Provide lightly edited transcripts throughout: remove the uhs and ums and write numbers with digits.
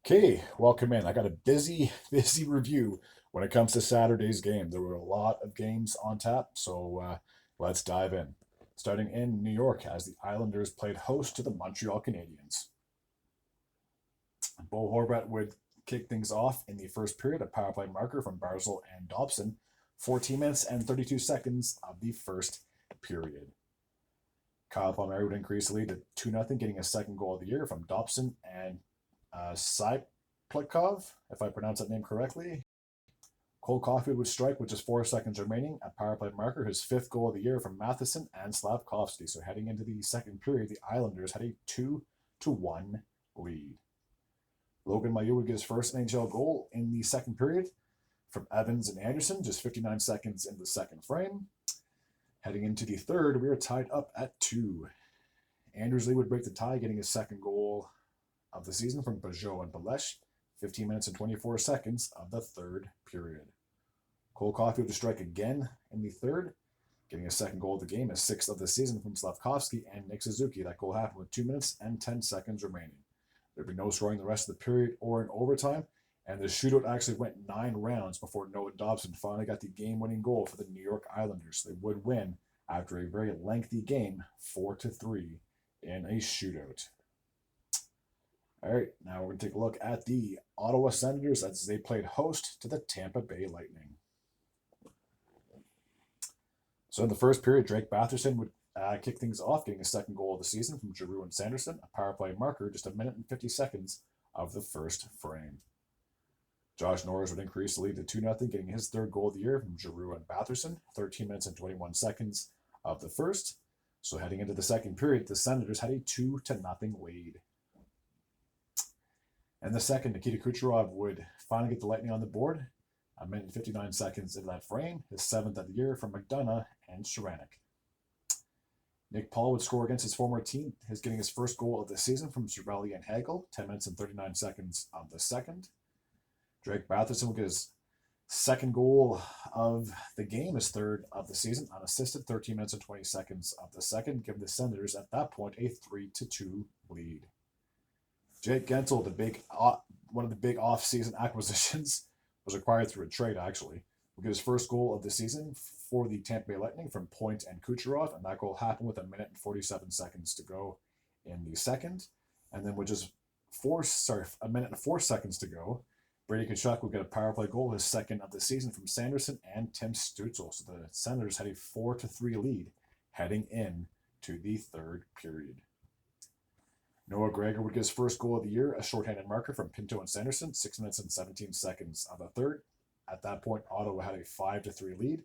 Okay, welcome in. I got a busy review when it comes to Saturday's game. There were a lot of games on tap, so let's dive in. Starting in New York as the Islanders played host to the Montreal Canadiens. Bo Horvat would kick things off in the first period, a power play marker from Barzal and Dobson, 14 minutes and 32 seconds of the first period. Kyle Palmieri would increase the lead to 2-0, getting his second goal of the year from Dobson and Saiplikov, if I pronounce that name correctly. Cole Caulfield would strike with just 4 seconds remaining, a power play marker, his fifth goal of the year from Matheson and Slavkovsky. So heading into the second period, the Islanders had a 2-1 lead. Logan Mailloux would get his first NHL goal in the second period from Evans and Anderson, just 59 seconds in the second frame. Heading into the third, we are tied up at 2. Anders Lee would break the tie, getting his second goal of the season from Peugeot and Belesh, 15 minutes and 24 seconds of the third period. Cole Caulfield to strike again in the third, getting a second goal of the game, his sixth of the season from Slavkovsky and Nick Suzuki. That goal happened with 2 minutes and 10 seconds remaining. There'd be no scoring the rest of the period or in overtime, and the shootout actually went 9 rounds before Noah Dobson finally got the game-winning goal for the New York Islanders. They would win after a very lengthy game, 4-3 in a shootout. All right, now we're going to take a look at the Ottawa Senators as they played host to the Tampa Bay Lightning. So in the first period, Drake Batherson would kick things off, getting his second goal of the season from Giroux and Sanderson, a power play marker, just 1 minute and 50 seconds of the first frame. Josh Norris would increase the lead to 2-0, getting his third goal of the year from Giroux and Batherson, 13 minutes and 21 seconds of the first. So heading into the second period, the Senators had a 2-0 lead. And the second, Nikita Kucherov would finally get the Lightning on the board, 1 minute and 59 seconds in that frame, his seventh of the year from McDonough and Sharanek. Nick Paul would score against his former team, getting his first goal of the season from Cirelli and Hagel, 10 minutes and 39 seconds of the second. Drake Batherson would get his second goal of the game, his third of the season, unassisted, 13 minutes and 20 seconds of the second, giving the Senators at that point a 3-2 lead. Jake Gensel, one of the big off-season acquisitions, was acquired through a trade, actually. Will get his first goal of the season for the Tampa Bay Lightning from Point and Kucherov, and that goal happened with 1 minute and 47 seconds to go in the second. And then with just 1 minute and 4 seconds to go, Brady Tkachuk will get a power play goal, his second of the season from Sanderson and Tim Stützle. So the Senators had a 4-3 lead heading in to the third period. Noah Gregor would get his first goal of the year, a shorthanded marker from Pinto and Sanderson, 6 minutes and 17 seconds of the third. At that point, Ottawa had a 5-3 lead.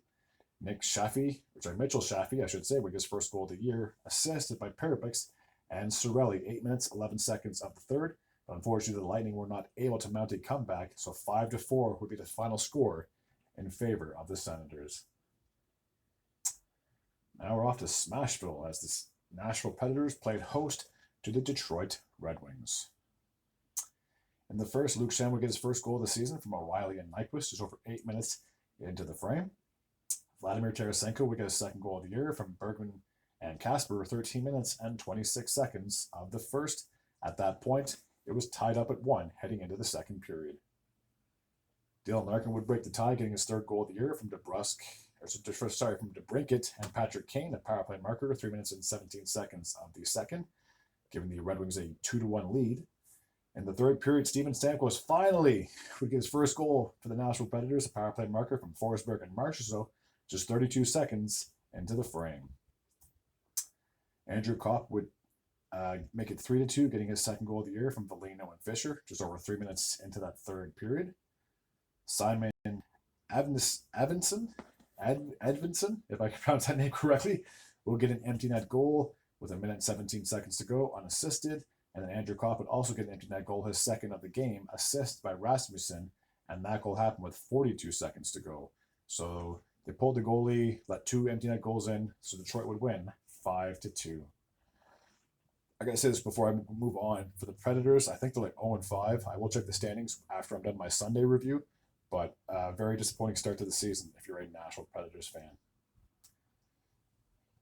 Mitchell Shaffey, would get his first goal of the year, assisted by Peripix and Cirelli, 8 minutes, 11 seconds of the third. But unfortunately, the Lightning were not able to mount a comeback, so 5-4 would be the final score in favor of the Senators. Now we're off to Smashville as the Nashville Predators played host to the Detroit Red Wings. In the first, Luke Schenn would get his first goal of the season from O'Reilly and Nyquist, just over 8 minutes into the frame. Vladimir Tarasenko would get his second goal of the year from Bergman and Kasper, 13 minutes and 26 seconds of the first. At that point, it was tied up at 1 heading into the second period. Dylan Larkin would break the tie, getting his third goal of the year from from DeBrincat and Patrick Kane, a power play marker, 3 minutes and 17 seconds of the second, giving the Red Wings a 2-1 lead. In the third period, Steven Stamkos finally would get his first goal for the Nashville Predators, a power play marker from Forsberg and Marchessault, just 32 seconds into the frame. Andrew Kopp would make it 3-2, getting his second goal of the year from Valino and Fisher, just over 3 minutes into that third period. Simon Edvinsson, if I can pronounce that name correctly, will get an empty net goal with 1 minute and 17 seconds to go, unassisted. And then Andrew Kopp would also get an empty net goal, his second of the game, assist by Rasmussen, and that goal happened with 42 seconds to go. So they pulled the goalie, let 2 empty net goals in, so Detroit would win 5-2. I gotta say this before I move on. For the Predators, I think they're like 0-5. I will check the standings after I'm done my Sunday review, but very disappointing start to the season if you're a Nashville Predators fan.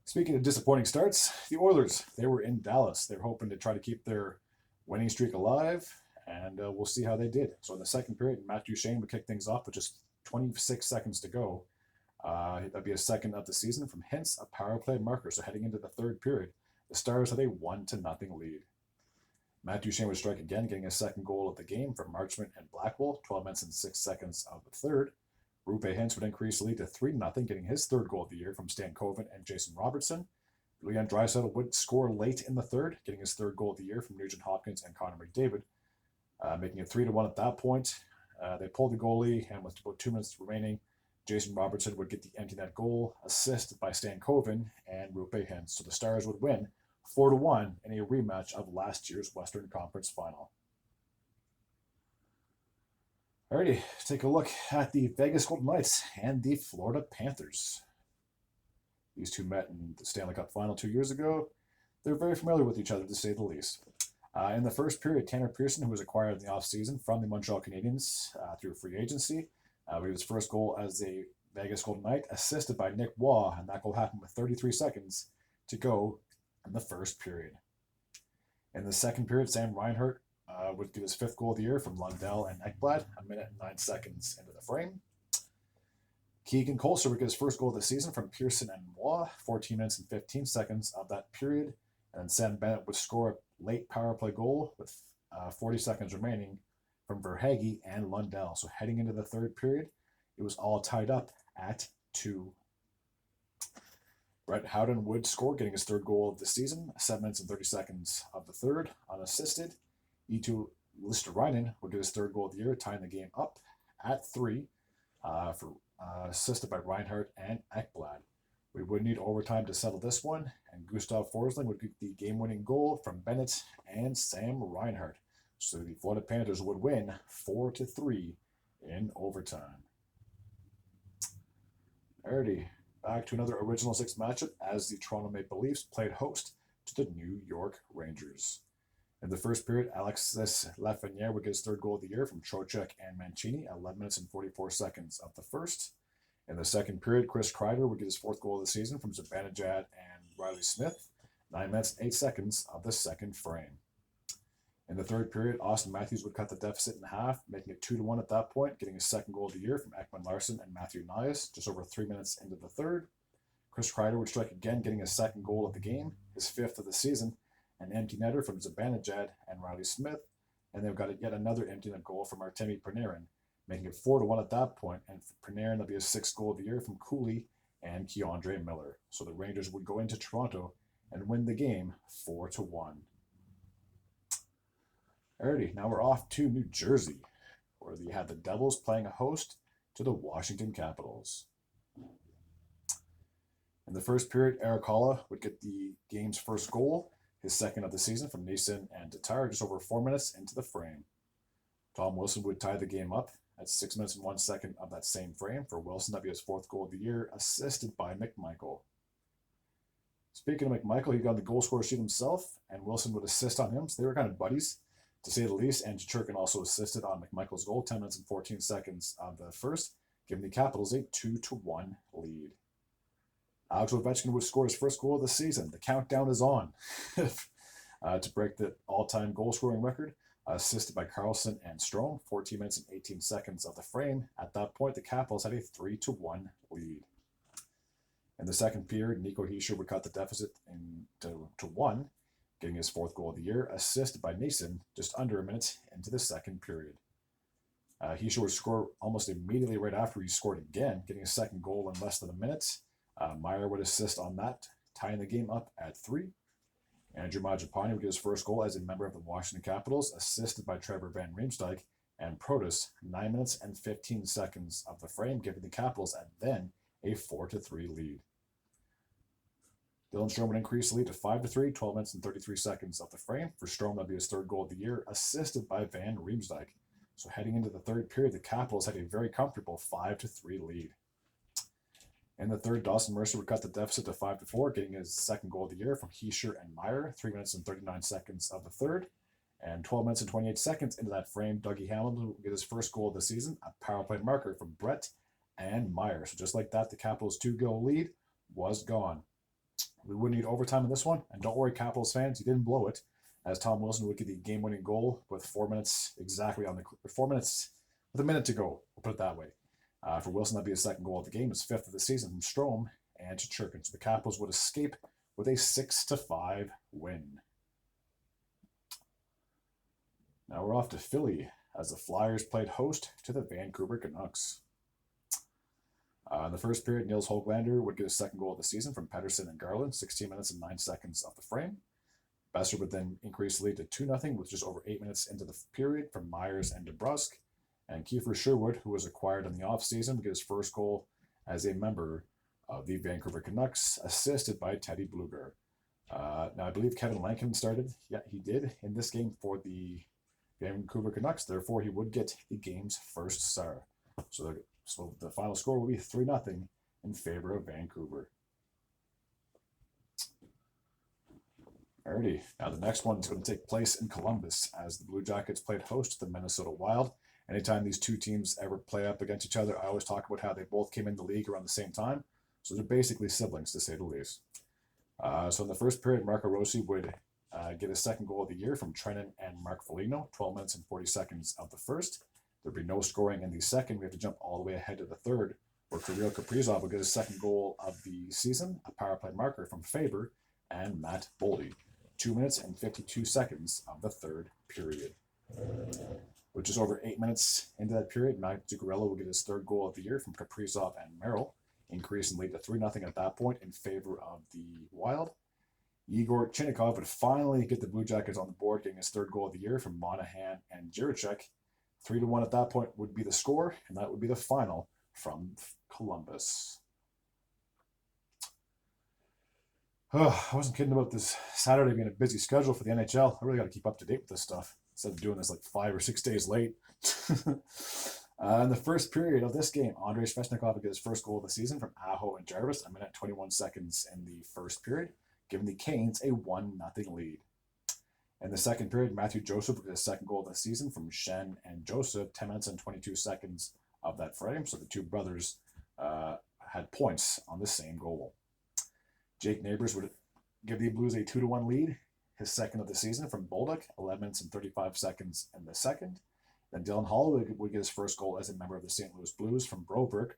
Speaking of disappointing starts, the Oilers, they were in Dallas. They were hoping to try to keep their winning streak alive and we'll see how they did. So in the second period, Matt Duchene would kick things off with just 26 seconds to go. That'd be a second of the season from Hintz, a power play marker. So heading into the third period, the Stars had a 1-0 lead. Matt Duchene would strike again, getting a second goal of the game from Marchment and Blackwell, 12 minutes and 6 seconds of the third. Rupe Hintz would increase the lead to 3-0, getting his third goal of the year from Stan Coven and Jason Robertson. Leon Draisaitl would score late in the third, getting his third goal of the year from Nugent Hopkins and Connor McDavid, making it 3-1 at that point. They pulled the goalie, and with about 2 minutes remaining, Jason Robertson would get the empty net goal, assisted by Stan Coven and Rupe Hintz. So the Stars would win 4-1 in a rematch of last year's Western Conference Final. Alrighty, take a look at the Vegas Golden Knights and the Florida Panthers. These two met in the Stanley Cup Final 2 years ago. They're very familiar with each other, to say the least. In the first period, Tanner Pearson, who was acquired in the offseason from the Montreal Canadiens through free agency, with his first goal as a Vegas Golden Knight, assisted by Nick Waugh, and that goal happened with 33 seconds to go in the first period. In the second period, Sam Reinhart would get his fifth goal of the year from Lundell and Ekblad, 1 minute and 9 seconds into the frame. Keegan Kolster would get his first goal of the season from Pearson and Waugh, 14 minutes and 15 seconds of that period. And then Sam Bennett would score a late power play goal with 40 seconds remaining from Verhaeghe and Lundell. So heading into the third period, it was all tied up at 2. Brett Howden would score, getting his third goal of the season, 7 minutes and 30 seconds of the third, unassisted. Eetu Listerainen would get his third goal of the year, tying the game up at 3, assisted by Reinhart and Ekblad. We would need overtime to settle this one, and Gustav Forsling would get the game-winning goal from Bennett and Sam Reinhart. So the Florida Panthers would win 4-3 in overtime. Alrighty, back to another Original Six matchup as the Toronto Maple Leafs played host to the New York Rangers. In the first period, Alexis Lafreniere would get his third goal of the year from Trocheck and Mancini, 11 minutes and 44 seconds of the first. In the second period, Chris Kreider would get his fourth goal of the season from Zibanejad and Riley Smith, 9 minutes and 8 seconds of the second frame. In the third period, Austin Matthews would cut the deficit in half, making it 2-1 at that point, getting his second goal of the year from Ekman Larsson and Matthew Nyes, just over 3 minutes into the third. Chris Kreider would strike again, getting his second goal of the game, his fifth of the season, an empty netter from Zibanejad and Riley Smith, and they've got yet another empty net goal from Artemi Panarin, making it 4-1 at that point, and for Panarin, that'll be his sixth goal of the year from Cooley and Keandre Miller. So the Rangers would go into Toronto and win the game 4-1. Alrighty, now we're off to New Jersey, where you had the Devils playing a host to the Washington Capitals. In the first period, Erik Haula would get the game's first goal, his second of the season from Neeson and Tatar, just over 4 minutes into the frame. Tom Wilson would tie the game up at 6 minutes and 1 second of that same frame. For Wilson, that'd be his fourth goal of the year, assisted by McMichael. Speaking of McMichael, he got on the goal scorer sheet himself, and Wilson would assist on him, so they were kind of buddies, to say the least, and Churkin also assisted on McMichael's goal, 10 minutes and 14 seconds of the first, giving the Capitals a 2-1 lead. Alex Ovechkin would score his first goal of the season. The countdown is on to break the all-time goal-scoring record, assisted by Carlson and Strome, 14 minutes and 18 seconds of the frame. At that point, the Capitals had a 3-1 lead. In the second period, Nico Hischier would cut the deficit to 1, getting his fourth goal of the year, assisted by Neeson just under a minute into the second period. Hischier would score almost immediately right after he scored again, getting his second goal in less than a minute. Meyer would assist on that, tying the game up at 3. Andrew Mangiapane would get his first goal as a member of the Washington Capitals, assisted by Trevor Van Riemsdyk and Protus, 9 minutes and 15 seconds of the frame, giving the Capitals at then a 4-3 lead. Dylan Strome would increase the lead to 5-3, 12 minutes and 33 seconds of the frame. For Strome, that'd be his third goal of the year, assisted by Van Riemsdyk. So heading into the third period, the Capitals had a very comfortable 5-3 lead. In the third, Dawson Mercer would cut the deficit to 5-4, getting his second goal of the year from Hischier and Meyer, 3 minutes and 39 seconds of the third. And 12 minutes and 28 seconds into that frame, Dougie Hamilton would get his first goal of the season, a power play marker from Brett and Meyer. So just like that, the Capitals' 2-goal lead was gone. We would need overtime in this one, and don't worry, Capitals fans, you didn't blow it. as Tom Wilson would get the game-winning goal with 4 minutes exactly on the 4 minutes with a minute to go. We'll put it that way. For Wilson, that'd be his second goal of the game, his fifth of the season from Strome and Churkin. So the Capitals would escape with a 6-5 win. Now we're off to Philly as the Flyers played host to the Vancouver Canucks. In the first period, Nils Höglander would get his second goal of the season from Pettersson and Garland, 16 minutes and 9 seconds off the frame. Besser would then increase the lead to 2-0 with just over 8 minutes into the period from Myers and DeBrusk. And Kiefer Sherwood, who was acquired in the offseason, would get his first goal as a member of the Vancouver Canucks, assisted by Teddy Bluger. Now, I believe Kevin Lankin started. Yeah, he did in this game for the Vancouver Canucks. Therefore, he would get the game's first star. So the final score will be 3-0 in favor of Vancouver. Alrighty, now the next one is going to take place in Columbus as the Blue Jackets played host to the Minnesota Wild. Anytime these two teams ever play up against each other, I always talk about how they both came in the league around the same time. So they're basically siblings, to say the least. So in the first period, Marco Rossi would get his second goal of the year from Trennan and Mark Foligno, 12 minutes and 40 seconds of the first. There'd be no scoring in the second. We have to jump all the way ahead to the third, where Kirill Kaprizov would get his second goal of the season, a power play marker from Faber and Matt Boldy. 2 minutes and 52 seconds of the third period. Which is over 8 minutes into that period, Matt Zuccarello will get his third goal of the year from Kaprizov and Merrill, increasing lead to 3-0 at that point in favor of the Wild. Igor Chinnikov would finally get the Blue Jackets on the board, getting his third goal of the year from Monahan and Jiricek. 3-1 at that point would be the score, and that would be the final from Columbus. I wasn't kidding about this Saturday being a busy schedule for the NHL. I really got to keep up to date with this stuff instead of doing this like 5 or 6 days late. In the first period of this game, Andrei Svechnikov would get his first goal of the season from Aho and Jarvis, 1 minute 21 seconds in the first period, giving the Canes a 1-0 lead. In the second period, Matthew Joseph would get his second goal of the season from Shen and Joseph, 10 minutes and 22 seconds of that frame. So the two brothers had points on the same goal. Jake Neighbors would give the Blues a 2-1 lead, his second of the season from Bolduc, 11 minutes and 35 seconds in the second. Then Dylan Holloway would get his first goal as a member of the St. Louis Blues from Broberg,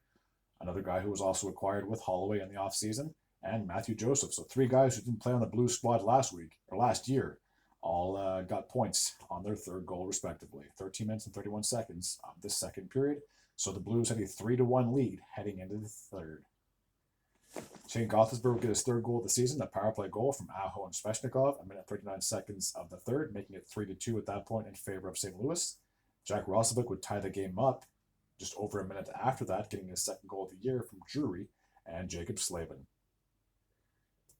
another guy who was also acquired with Holloway in the offseason, and Matthew Joseph. So 3 guys who didn't play on the Blues squad last year, all got points on their third goal respectively. 13 minutes and 31 seconds of the second period. So the Blues had a 3-1 lead heading into the third. Shane Gothenburg would get his third goal of the season, a power play goal from Aho and Svechnikov, 1 minute 39 seconds of the third, making it 3-2 at that point in favor of St. Louis. Jack Roslovic would tie the game up just over a minute after that, getting his second goal of the year from Drury and Jacob Slavin.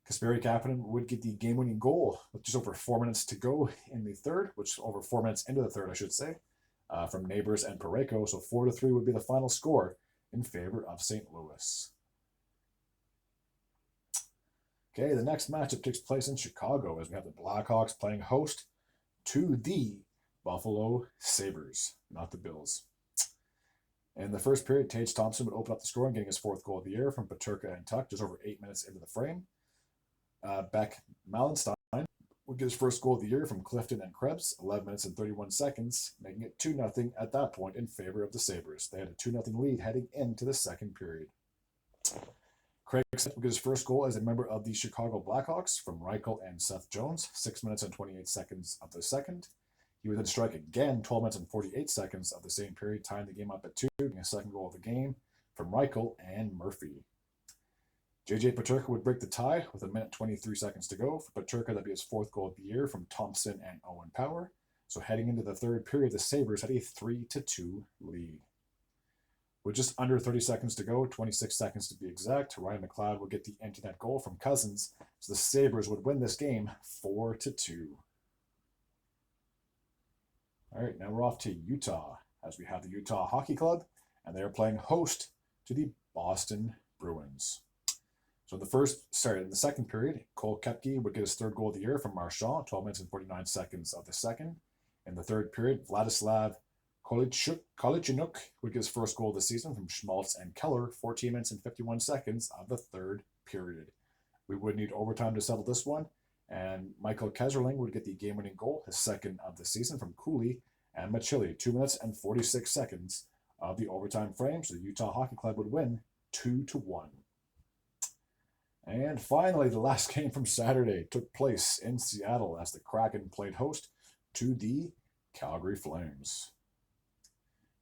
Kasperi Kapanen would get the game-winning goal with just over 4 minutes to go in the third, which over 4 minutes into the third, I should say, from Neighbors and Parayko. So 4-3 would be the final score in favor of St. Louis. Okay, the next matchup takes place in Chicago as we have the Blackhawks playing host to the Buffalo Sabres, not the Bills. In the first period, Tage Thompson would open up the scoring, getting his fourth goal of the year from Peterka and Tuck, just over 8 minutes into the frame. Beck Malenstein would get his first goal of the year from Clifton and Krebs, 11 minutes and 31 seconds, making it 2-0 at that point in favor of the Sabres. They had a 2-0 lead heading into the second period. Craig Smith would get his first goal as a member of the Chicago Blackhawks from Reichel and Seth Jones, 6 minutes and 28 seconds of the second. He would then strike again 12 minutes and 48 seconds of the same period, tying the game up at 2, getting a second goal of the game from Reichel and Murphy. J.J. Peterka would break the tie with 1 minute 23 seconds to go. For Peterka, that'd be his fourth goal of the year from Thompson and Owen Power. So heading into the third period, the Sabres had a 3-2 lead. With just under 30 seconds to go, 26 seconds to be exact, Ryan McLeod would get the empty net goal from Cousins, so the Sabres would win this game 4-2. All right, now we're off to Utah, as we have the Utah Hockey Club, and they are playing host to the Boston Bruins. So in the second period, Cole Koepke would get his third goal of the year from Marchand, 12 minutes and 49 seconds of the second. In the third period, Vladislav Kolichinuk would get his first goal of the season from Schmaltz and Keller, 14 minutes and 51 seconds of the third period. We would need overtime to settle this one, And Michael Keserling would get the game-winning goal, his second of the season, from Cooley and Machili. 2 minutes and 46 seconds of the overtime frame, so the Utah Hockey Club would win 2-1. And finally, the last game from Saturday took place in Seattle as the Kraken played host to the Calgary Flames.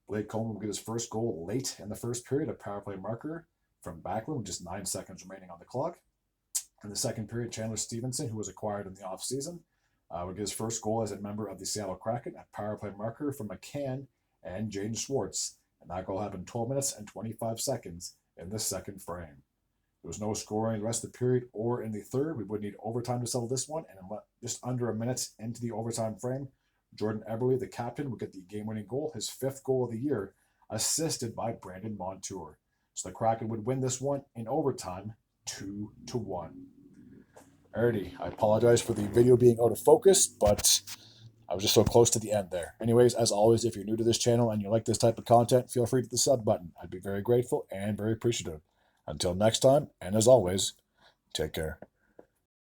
Blake Coleman would get his first goal late in the first period, a power play marker from Backlund with just 9 seconds remaining on the clock. In the second period, Chandler Stevenson, who was acquired in the offseason, would get his first goal as a member of the Seattle Kraken, a power play marker from McCann and Jaden Schwartz. And that goal happened 12 minutes and 25 seconds in the second frame. There was no scoring the rest of the period or in the third. We would need overtime to settle this one. And just under a minute into the overtime frame, Jordan Eberle, the captain, would get the game-winning goal, his 5th goal of the year, assisted by Brandon Montour. So the Kraken would win this one in overtime, 2-1. Alrighty, I apologize for the video being out of focus, but I was just so close to the end there. Anyways, as always, if you're new to this channel and you like this type of content, feel free to hit the sub button. I'd be very grateful and very appreciative. Until next time, and as always, take care.